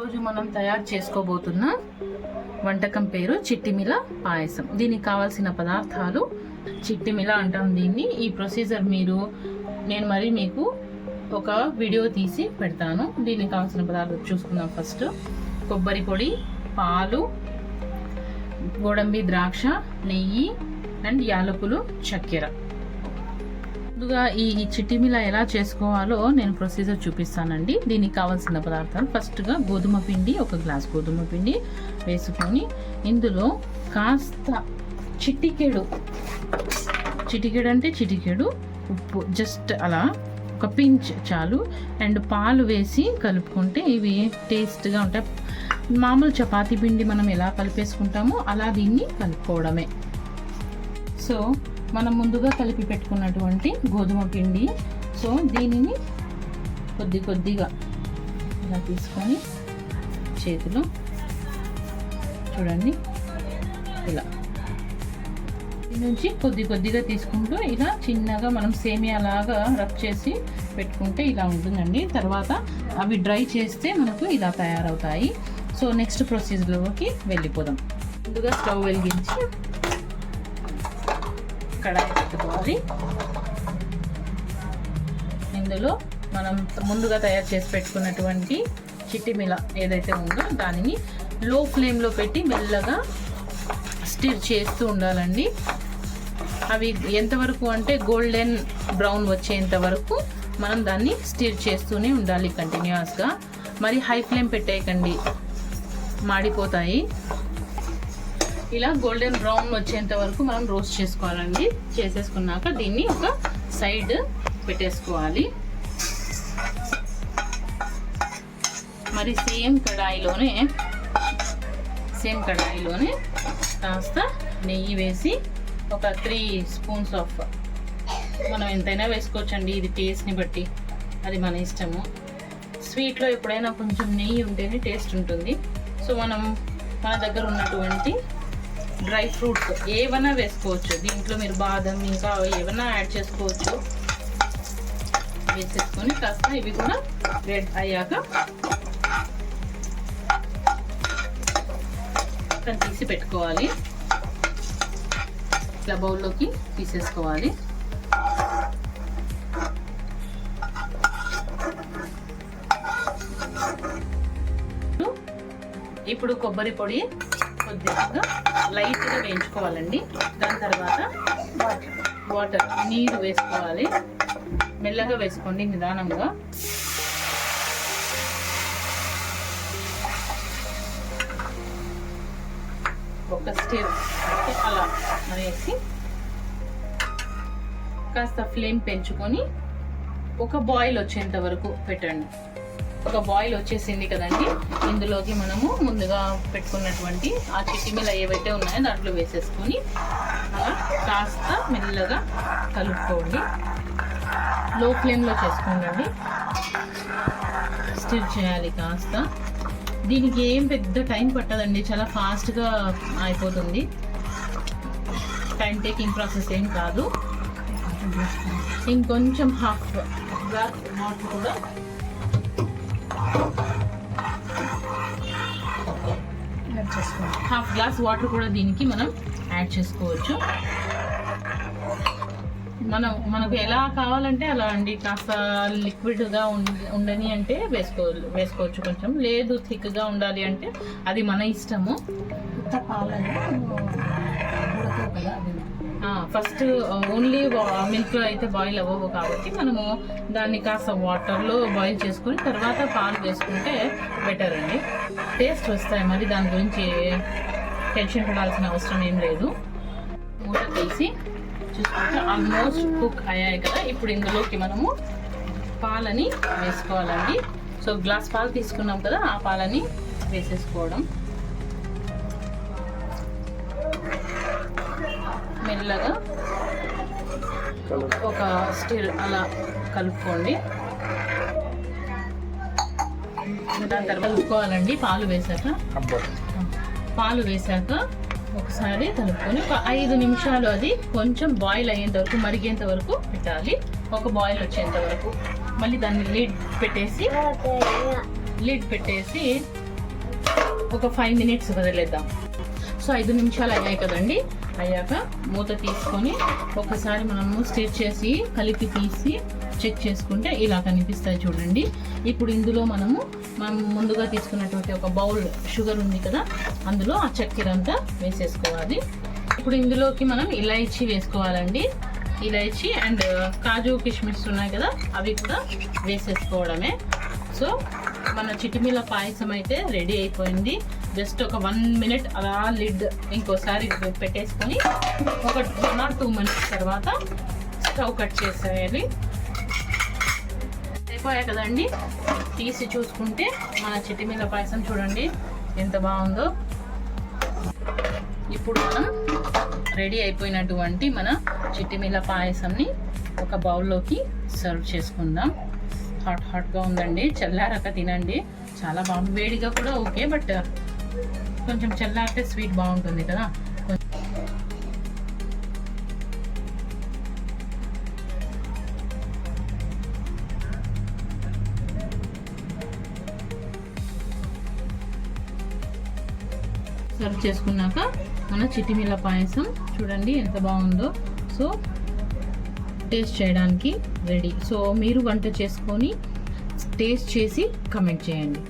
ఈరోజు మనం తయారు చేసుకోబోతున్న వంటకం పేరు చిట్టిమిల పాయసం. దీనికి కావాల్సిన పదార్థాలు చిట్టిమిల అంటాం దీన్ని. ఈ ప్రొసీజర్ నేను మీకు ఒక వీడియో తీసి పెడతాను. దీనికి కావాల్సిన పదార్థాలు చూసుకుందాం. ఫస్ట్ కొబ్బరి పొడి, పాలు, గోడంబి ద్రాక్ష, నెయ్యి అండ్ యాలకులు, చక్కెర. ముందుగా ఈ చిట్టిమిల ఎలా చేసుకోవాలో నేను ప్రొసీజర్ చూపిస్తానండి. దీనికి కావాల్సిన పదార్థాలు ఫస్ట్గా గోధుమ పిండి, ఒక గ్లాస్ గోధుమ పిండి వేసుకొని ఇందులో కాస్త చిటికెడు అంటే చిటికెడు ఉప్పు, జస్ట్ అలా ఒక పించ్ చాలు, అండ్ పాలు వేసి కలుపుకుంటే ఇవి టేస్ట్గా ఉంటాయి. మామూలు చపాతీ పిండి మనం ఎలా కలిపేసుకుంటామో అలా దీన్ని కలుపుకోవడమే. సో మనం ముందుగా కలిపి పెట్టుకున్నటువంటి గోధుమ పిండి, సో దీనిని కొద్దిగా ఇలా తీసుకొని చేతిలో చూడండి ఇలా దీని నుంచి కొద్దిగా తీసుకుంటూ ఇలా చిన్నగా మనం సేమియా లాగా రబ్ చేసి పెట్టుకుంటే ఇలా ఉంటుందండి. తర్వాత అవి డ్రై చేస్తే మనకు ఇలా తయారవుతాయి. సో నెక్స్ట్ ప్రొసీజర్లోకి వెళ్ళిపోదాం. ముందుగా స్టవ్ వెలిగించి కడాయి పెట్టుకోవాలి. ఇందులో మనం ముందుగా తయారు చేసి పెట్టుకున్నటువంటి చిట్టిమిల ఏదైతే ఉందో దానిని లో ఫ్లేమ్లో పెట్టి మెల్లగా స్టిర్ చేస్తూ ఉండాలండి. అవి ఎంతవరకు అంటే గోల్డెన్ బ్రౌన్ వచ్చేంత వరకు మనం దాన్ని స్టిర్ చేస్తూనే ఉండాలి కంటిన్యూస్గా. మరి హై ఫ్లేమ్ పెట్టేయకండి, మాడిపోతాయి. ఇలా గోల్డెన్ బ్రౌన్ వచ్చేంత వరకు మనం రోస్ట్ చేసుకోవాలండి. చేసేసుకున్నాక దీన్ని ఒక సైడ్ పెట్టేసుకోవాలి. మరి సేమ్ కడాయిలోనే కాస్త నెయ్యి వేసి ఒక 3 స్పూన్స్ ఆఫ్, మనం ఎంతైనా వేసుకోవచ్చండి, ఇది టేస్ట్ని బట్టి, అది మన ఇష్టము. స్వీట్లో ఎప్పుడైనా కొంచెం నెయ్యి ఉంటేనే టేస్ట్ ఉంటుంది. సో మన దగ్గర ఉన్నటువంటి డ్రై ఫ్రూట్స్ ఏవైనా వేసుకోవచ్చు. దీంట్లో మీరు బాదం ఇంకా ఏమైనా యాడ్ చేసుకోవచ్చు. వేసేసుకొని కాస్త ఇవి కూడా రెడ్ అయ్యాక తీసి పెట్టుకోవాలి. ఇట్లా బౌల్లోకి తీసేసుకోవాలి. ఇప్పుడు కొబ్బరి పొడి కొద్దిగా లైట్గా వేయించుకోవాలండి. దాని తర్వాత వాటర్ నీరు వేసుకోవాలి. మెల్లగా వేసుకోండి, నిదానంగా. ఒక స్టిర్ అలా వేసి కాస్త ఫ్లేమ్ పెంచుకొని ఒక బాయిల్ వచ్చేంత వరకు పెట్టండి. ఒక బాయిల్ వచ్చేసింది కదండి, ఇందులోకి మనము ముందుగా పెట్టుకున్నటువంటి ఆ చిట్టిమిల ఏవైతే ఉన్నాయో దాంట్లో వేసేసుకొని అలా కాస్త మెల్లగా కలుపుకోండి. లో ఫ్లేమ్లో చేసుకోండి, స్టిర్ చేయాలి కాస్త. దీనికి ఏం పెద్ద టైం పట్టదండి, చాలా ఫాస్ట్గా అయిపోతుంది. టైం టేకింగ్ ప్రాసెస్ ఏం కాదు. ఇంకొంచెం హాఫ్ గ్లాస్ వాటర్ కూడా దీనికి మనం యాడ్ చేసుకోవచ్చు. మనకు ఎలా కావాలంటే అలా అండి. కాస్త లిక్విడ్గా ఉండని అంటే వేసుకోవచ్చు కొంచెం, లేదు థిక్గా ఉండాలి అంటే అది మన ఇష్టము. ఫస్ట్ ఓన్లీ మిల్క్లో అయితే బాయిల్ అవ్వవు కాబట్టి మనము దాన్ని కాస్త వాటర్లో బాయిల్ చేసుకొని తర్వాత పాలు వేసుకుంటే బెటర్ అండి, టేస్ట్ వస్తాయి. మరి దాని గురించి టెన్షన్ పడాల్సిన అవసరం ఏం లేదు. మూత తీసి చూసుకుంటే ఆల్మోస్ట్ కుక్ అయ్యాయి కదా. ఇప్పుడు ఇందులోకి మనము పాలని వేసుకోవాలండి. సో గ్లాస్ పాలు తీసుకున్నాం కదా, ఆ పాలని వేసేసుకోవడం. మెల్లగా ఒక స్టిర్ అలా కలుపుకోండి. దాని తర్వాత కలుపుకోవాలండి. పాలు వేసాక ఒకసారి కలుపుకొని ఒక 5 నిమిషాలు అది కొంచెం బాయిల్ అయ్యేంత వరకు, మరిగేంత వరకు పెట్టాలి. ఒక బాయిల్ వచ్చేంత వరకు మళ్ళీ దాన్ని లిడ్ పెట్టేసి ఒక 5 minutes వదిలేద్దాం. సో 5 నిమిషాలు అయ్యాయి కదండి. అయ్యాక మూత తీసుకొని ఒకసారి మనము స్టిర్ చేసి కలిపి తీసి చెక్ చేసుకుంటే ఇలా కనిపిస్తాయి చూడండి. ఇప్పుడు ఇందులో మనం ముందుగా తీసుకున్నటువంటి ఒక బౌల్ షుగర్ ఉంది కదా, అందులో ఆ చక్కెర అంతా వేసేసుకోవాలి. ఇప్పుడు ఇందులోకి మనం ఇలాచీ వేసుకోవాలండి. ఇలాచీ అండ్ కాజు కిస్మిస్ ఉన్నాయి కదా, అవి కూడా వేసేసుకోవడమే. సో మన చిటిమిల పాయసం అయితే రెడీ అయిపోయింది. జస్ట్ ఒక 1 minute అలా లిడ్ ఇంకోసారి పెట్టేసుకొని ఒక 1 or 2 minutes తర్వాత స్టవ్ కట్ చేసేయాలి. అయిపోయాయి కదండి. తీసి చూసుకుంటే మన చిటిమిల పాయసం చూడండి ఎంత బాగుందో. ఇప్పుడు మనం రెడీ అయిపోయినటువంటి మన చిటిమిల పాయసంని ఒక బౌల్లోకి సర్వ్ చేసుకుందాం. హాట్గా ఉందండి. చల్లారాక తినండి, చాలా బాగుంది. వేడిగా కూడా ఓకే, బట్ కొంచెం చల్లారితే స్వీట్ బాగుంటుంది కదా. సర్వ్ చేసుకున్నాక మన చిటిమిల పాయసం చూడండి ఎంత బాగుందో. సో టేస్ట్ చేయడానికి రెడీ. సో మీరు వంట చేసుకొని టేస్ట్ చేసి కమెంట్ చేయండి.